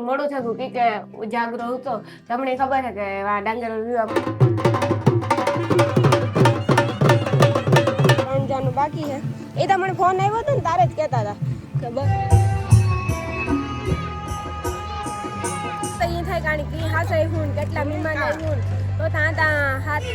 મોડું થયું કે ઉજાગરો હતો તમને ખબર છે કે આ ડાંગર જાનું બાકી છે એ તમને ફોન આવ્યો હતો ને તારે જ કહેતા હતા કે બસ અહીં થાય કારણ કે હાસે હું કેટલા મહેમાન આવ્યું તો ત્યાં હાથ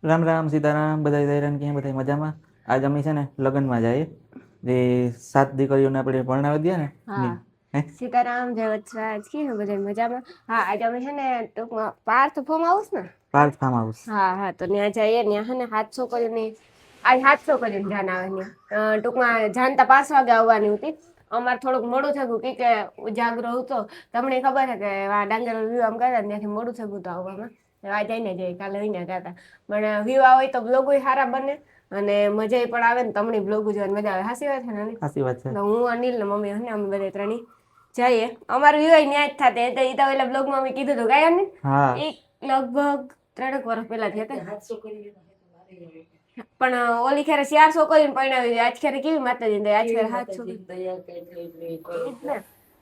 રામ રામ સીતારામ બધા દૈરાન ક્યાં બધા મજામાં. આજ અમે છે ને લગ્નમાં જઈએ જે 7 દીકરીઓને આપણે પરણાવી દઈએ ને. સીતારામ જય વત્સરાજ કી બધા મજામાં. હા આજે અમે છે ને ટૂંકમાં પાર્થ ફાર્મ હાઉસ ને પાર્થ ફાર્મ હાઉસ. હા તો ત્યાં જઈએ ત્યાં છે ને 700 કરીને આજ 700 કરીને જાન આવે ત્યાં ટૂંકમાં જાનતા 5 વાગે આવવાની હતી. અમારે થોડુંક મોડું થયું કે ઉજાગરો હતો તમને ખબર છે કે આ ડાંગર વ્યૂ આમ કરતા ત્યાંથી મોડું થયું હતું આવવામાં. આ જઈને જઈએ કાલે વિના કરતા પણ વ્યૂ હોય તો બ્લોગ સારા બને અને મજા પણ આવે ને તમને બ્લોગ જોવાની મજા આવે. સાચી વાત છે ને? સાચી વાત છે. હું અનિલ ને મમ્મી અને અમે બધા ત્રણેય જઈએ. અમારું વ્યૂ ન્યા જ થતે એ તો ઓલા બ્લોગમાં અમે કીધું હતું ગાયા ને એક લગભગ 3 વર્ષ પહેલા થયા પણ ઓલી ખેરે 400 કરીને પરણાવી આજ ખેરે કેવી માતાજી આજ ખેરે 700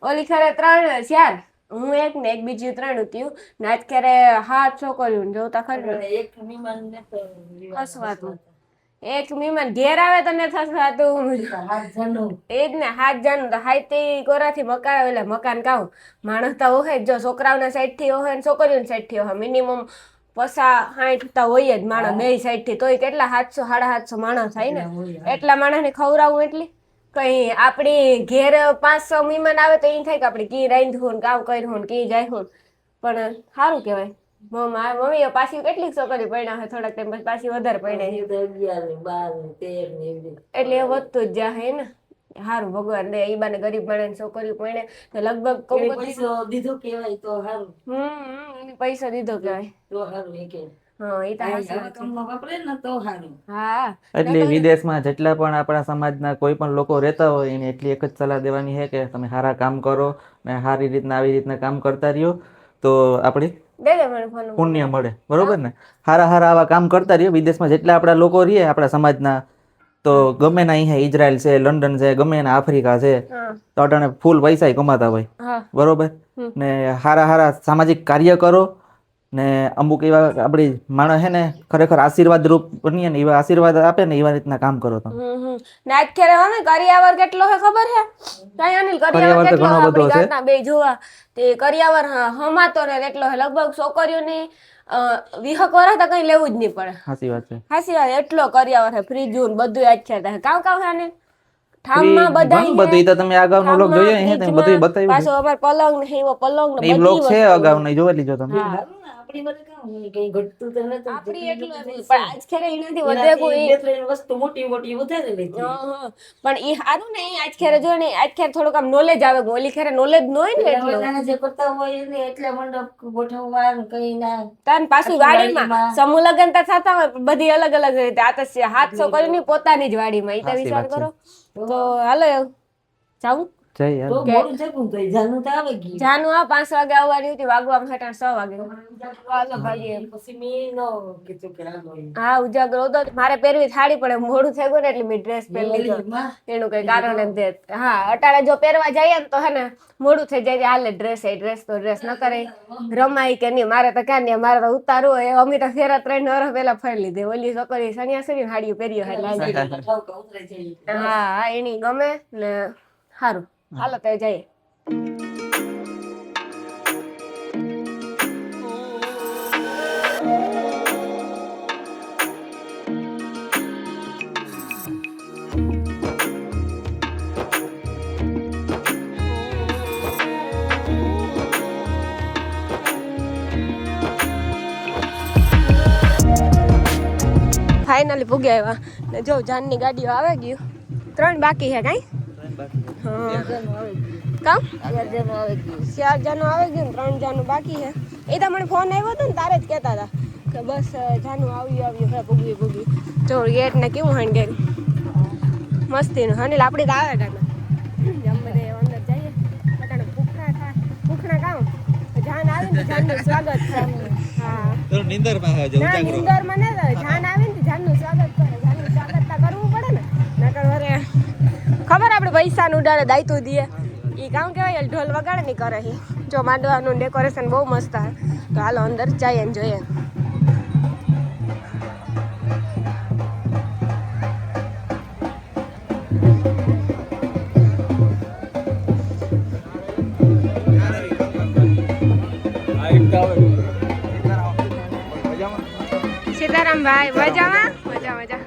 ઓલી ખેરે 3 4 હું એક ને એક બીજી 3 થયું ને આજ ખેરે 700 કર્યું જોતા ખરી એક મહેમાન ને હસવાતું એક મહેમાન ઘેર આવે તો ને થસવાતું એ જ ને 7 જણ તો હાઈતી કોરાથી મકાન એટલે મકાન કાવ માણસ તો હોય જો છોકરાઓના સાઈડ થી હોય ને છોકરીઓની સાઈડ થી હોય મિનિમમ 50-60 તો હોય જ માણસ બે સાઈડ થી તોય કેટલા 700-750 માણસ થાય ને એટલા માણસ ને ખવડાવું એટલી કઈ આપડી ઘેર 500 મહેમાન આવે તો એમ થાય કે આપડે કી રાંધવું કામ કર્યું કી જાય પણ સારું કેવાય. મમ્મી પાછી કેટલીક છોકરી પરણ્યા થોડાક ટાઈમ પછી પાછી વધારે પરણ્યા એટલે એ વધતું જ જાય ને. સારું ભગવાન દે ઈ બાને ગરીબ માણસ છોકરી પરણે તો લગભગ પૈસો દીધો કેવાય તો સારું. પૈસો દીધો કેવાય તો સારું એટલે વિદેશમાં જેટલા પણ આપણા સમાજના કોઈ પણ લોકો રહેતા હોય એને એટલી એક જ સલાહ દેવાની છે કે તમે સારા કામ કરો ને સારી રીતના આવી રીતના કામ કરતા રહ્યો તો આપણે પુણ્ય મળે. બરોબર ને? સારા આવા કામ કરતા રહ્યો. વિદેશમાં જેટલા આપણા લોકો રહીએ આપણા સમાજના તો ગમે ના અહીંયા ઇઝરાયલ છે, લંડન છે, ગમે ના આફ્રિકા છે તો અટાણે ફૂલ પૈસા કમાતા હોય. બરોબર ને સારા સામાજિક કાર્ય કરો ને અમુક એવા આપડી માણસ હે ને ખરેખર આશીર્વાદ રૂપ બનીએ ને એવા આશીર્વાદ આપે ને એવા રીતના કામ કરો તમે. નાચ ખેરે હવે કરિયાવર કેટલો હે ખબર હે કઈ અનિલ કરિયાવર કેટલો આપણી ગાતના બે જોવા તે કરિયાવર હમાતો ને એટલો હે લગભગ છોકરીઓની 20 વર્ષ તો કઈ લેવું જ નહીં પડે. સાચી વાત છે. સાચી વાત એટલો કરિયાવર હે ફ્રીજ બધું આજ ખેરતા હે કાવ હે ને ઠામમાં બધા બધું તો તમે અગાઉનો વ્લોગ જોયો હે તમે બધું બતાવ્યું પાછો અમાર પલંગ ને એવો પલંગ ને બધી વ્લોગ છે અગાઉનો જોઈ લીજો તમે. આપણી બધે કામ કઈ ઘટતું તો નતું આપણી એટલું પણ આજ ખેરે એનાથી વધે કોઈ બે ત્રણ વસ્તુ મોટી વધારે લીધી પણ ઈ હારું ને આજ ખેરે જો ને આજ ખેરે થોડુંક આમ નોલેજ આવે ઓલી ખેરે નોલેજ ન હોય ને એટલે જે કરતા હોય ને એટલે મંડપ ગોઠવવા કઈ ના તાન પાછું વાડીમાં સમૂહ લગન તો થતા હોય બધી અલગ અલગ રીતે આ તો 700 કરીને પોતાની જ વાડીમાં ઈ તો વિચાર કરો તો હાલો જાવું જાનું આ 5 વાગે આવવાની હતી વાગવા 6 વાગે હા ઉજાગરો હતો મારે પહેરવી થાળી પડે મોડું થઈ ગયું ને એટલે મેં ડ્રેસ પહેરી લીધો એનું કઈ કારણ જ હા અટાણે જો પહેરવા જઈએ ને તો હે ને મોડું થઈ જાય હાલે ડ્રેસ તો ડ્રેસ ન કરે રમાય કે નહીં મારે તો ક્યાં નહીં મારે તો ઉતારવું હોય અમે તો ફેરા 3 વર્ષ પહેલા ફરી લીધી ઓલી છોકરી સન્યાસી હાડીઓ પહેર્યો હા એની ગમે ને સારું હાલો તો જઈએ. ફાઇનલી પૂગ્યા આવ્યા ને જો જાનની ગાડીઓ આવે ગયું 3 બાકી છે કઈ કામ 4 જણો આવી ગયું 3 જણનું બાકી છે એ તો મને ફોન આવ્યો હતો ને તારે જ કહેતા હતા કે બસ જાનું આવ્યું હે પૂગવી જો ગેટ ને કેવું હણ ગયું મસ્તીનું અનિલ આપણી તો આવે ગાના જમ બધે અંદર જઈએ બટાણે ભૂખના કામ જાન જાન આવે ને જાનનું સ્વાગત કરે. હા તો નિંદર માં આવે ના નિંદર માં ના આવે, જાન આવે ને જાનનું સ્વાગત કરે. જાનનું સ્વાગત તા કરવું પડે ને, નકર વરે ખબર આપણે પૈસા નું ઉડાડે દાયતું દીએ ઈ કામ કેવાય ઢોલ વગાડે ની કરે. જો માંડવાનું ડેકોરેશન બહુ મસ્ત હે. તો હાલો અંદર જઈએ ને જોઈએ. સીતારામ ભાઈ મજામાં? મજા મજા.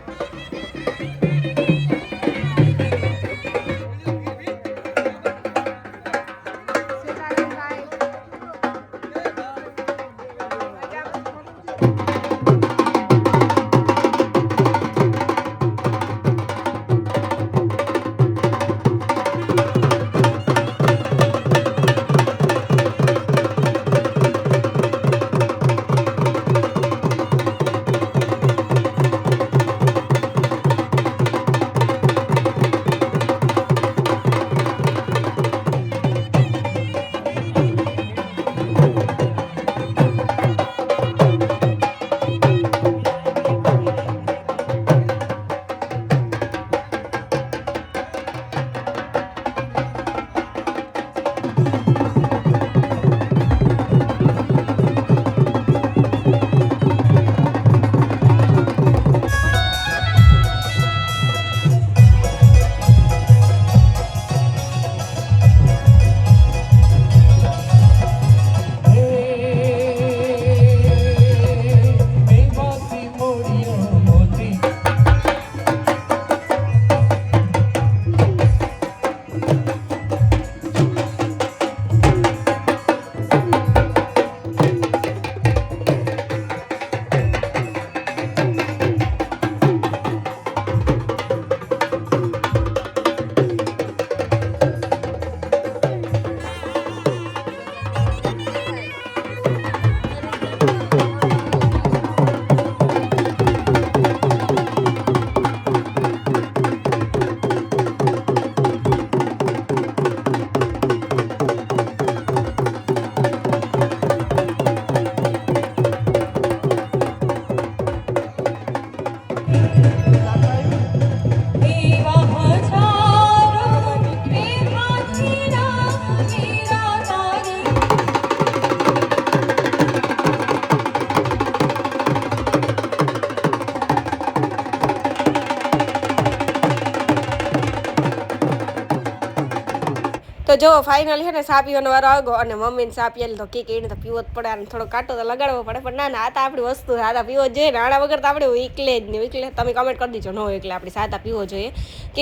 તો જો ફાઇનલ છે ને સા પીવાનો વારો આવ્યો અને મમ્મીને સા પીએલ તો કે એને તો પીવો જ પડે અને થોડો કાંટો તો લગાડવો પડે. પણ ના ના આ તો આપણી વસ્તુ આ તો પીવો જ જોઈએ ને. આના વગર તો આપણે એકલે જ નહીં. એકલે તમે કમેન્ટ કરી દીજો નો એટલે આપણે સાતા પીવો જોઈએ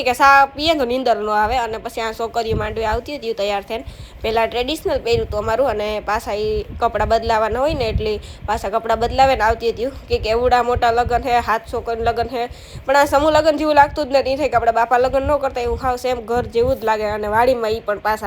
કે સા પીએ તો નીંદર ન આવે. અને પછી આ છોકરીઓ માંડવી આવતી હતી તૈયાર થઈને. પહેલાં ટ્રેડિશનલ પહેર્યું હતું અમારું અને પાછા એ કપડાં બદલાવાના હોય ને એટલે પાછા કપડાં બદલાવે ને આવતી હતી કે એવડા મોટા લગ્ન છે, 700 કોઈ લગ્ન છે. પણ આ સમૂહ લગ્ન જેવું લાગતું જ નથી. થાય કે આપણા બાપા લગ્ન ન કરતા એવું ખાવ સેમ ઘર જેવું જ લાગે. અને વાડીમાં એ પણ પાછા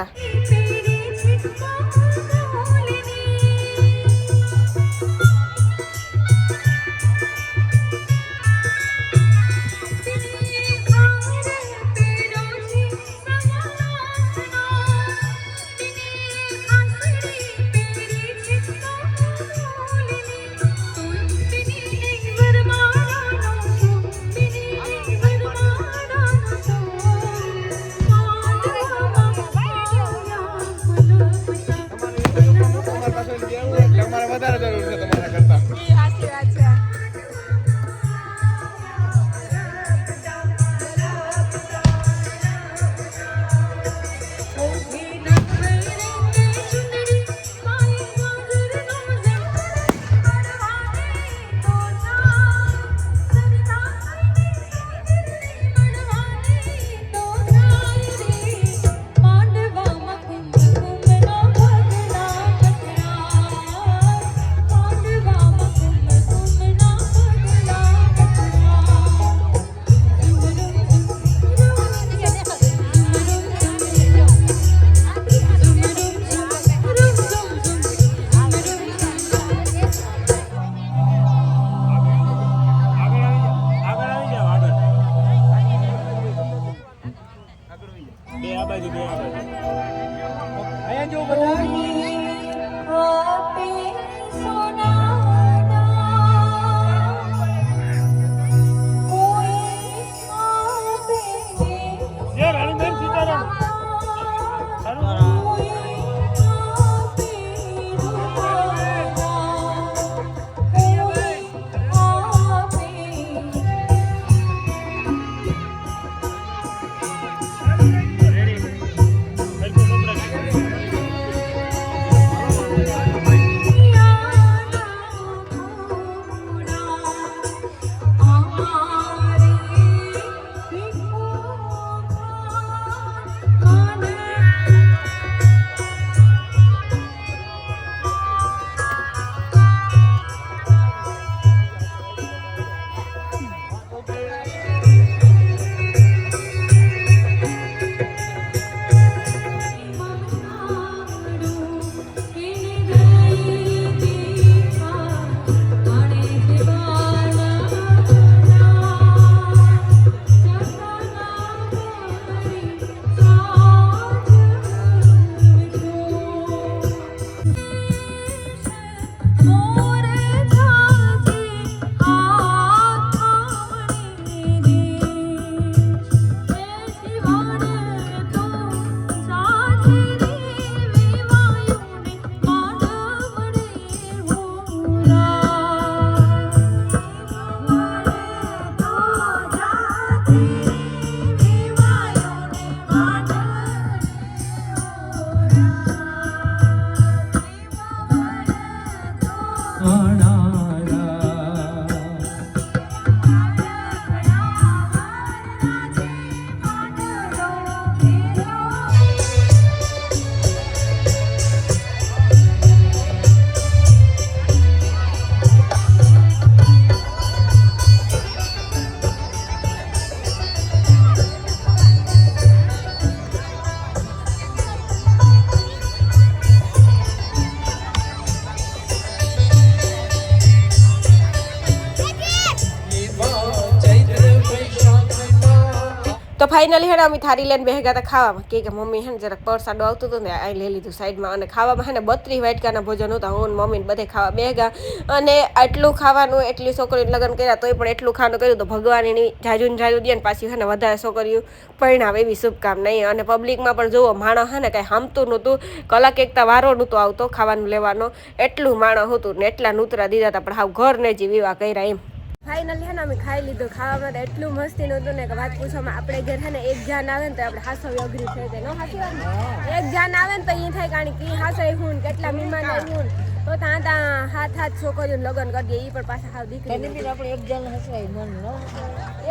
તો ફાઇનલી હે ને અમે થારી લઈને બેહી ગયા હતા ખાવામાં કે મમ્મી હે ને જરાક પરસાડો આવતું હતું ને આ લઈ લીધું સાઈડમાં અને ખાવામાં હે ને 32 વાટકાના ભોજન હતા હું ને મમ્મી ને બધે ખાવા બેહી ગયા અને આટલું ખાવાનું એટલી છોકરીઓ લગ્ન કર્યા તોય પણ એટલું ખાવાનું કર્યું તો ભગવાન એની જાજુ ને દે ને પાછી હે ને વધારે છોકરીઓ પરિણામ એવી શુભકામના નહીં અને પબ્લિકમાં પણ જોવો માણસ હે ને કાંઈ હામતું નહોતું કલાક એકતા વારો નહોતો આવતો ખાવાનું લેવાનો એટલું માણસ હતું ને એટલા નૂતરા દીધા હતા પણ હાવ ઘર ને જ વિવાહ કર્યા એમ ફાઇનલી હે ને અમે ખાઈ લીધું ખાવામાં એટલું મસ્તી નહોતું ને કે વાત પૂછવામાં આપણે ઘર હે ને એક જાન આવે ને તો આપણે હાસવી અઘરી થઈ જાય નો હાસી વાત એક જાન આવે ને તો એ થાય કારણ કે હાસઈ હું કેટલા મહેમાન આવ્યું તો ત્યાં હાથ છોકરીઓ લગ્ન કરી દે એ પણ પાછા હાવ દીકરી આપણે એક જાન હસવાય મન નો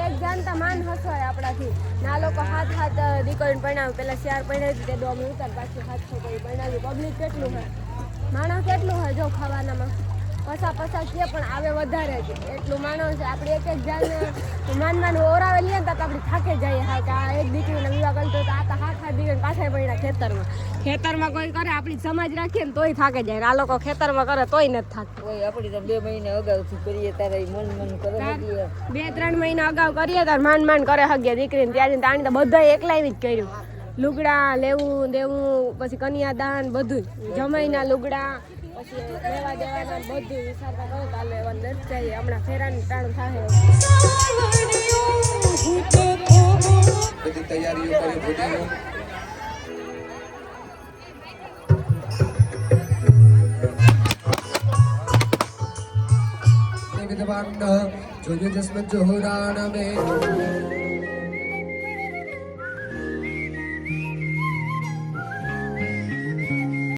એક જાન તો માન હસવાય આપણાથી ના લોકો હાથ દીકરીને પરણાવે પેલા શિયાર પરણાવી તે દો ઉતાર પાછી હાથ છોકરી પરણાવી પબ્લિક કેટલું હોય માણસ કેટલું હોય જો ખાવાનામાં પસા કે પણ આવે વધારે છે એટલું માણસ છે આપણે એક જાન માન ઓરાવે લઈએ ને તો આપણે થાકે જઈએ હા કે આ એક દીકરીને વિવાહ કરતો તો આ તો હાથ દીકરીને પાછા પડ્યા ખેતરમાં કોઈ કરે આપણી સમાજ રાખીએ ને તોય થાકે જાય આ લોકો ખેતરમાં કરે તોય નથી થાકતું હોય આપણી તો 2 મહિના અગાઉથી કરીએ તારે મન કરે 2-3 મહિના અગાઉ કરીએ તાર માંડ કરે હગ્યા દીકરીને ત્યારે તાણી તો બધા એકલા જ કર્યું લુગડા લેવું દેવું પછી કન્યાદાન બધું જમાઈના લુગડા પછી લેવા દેવાના બધું વિચારતા કરો ચાલે એવા નથી જઈએ હમણાં ફેરાનું ટાણું થાય બધી તૈયારીઓ કરી विद्वान जोयो जस्मत जोहरान में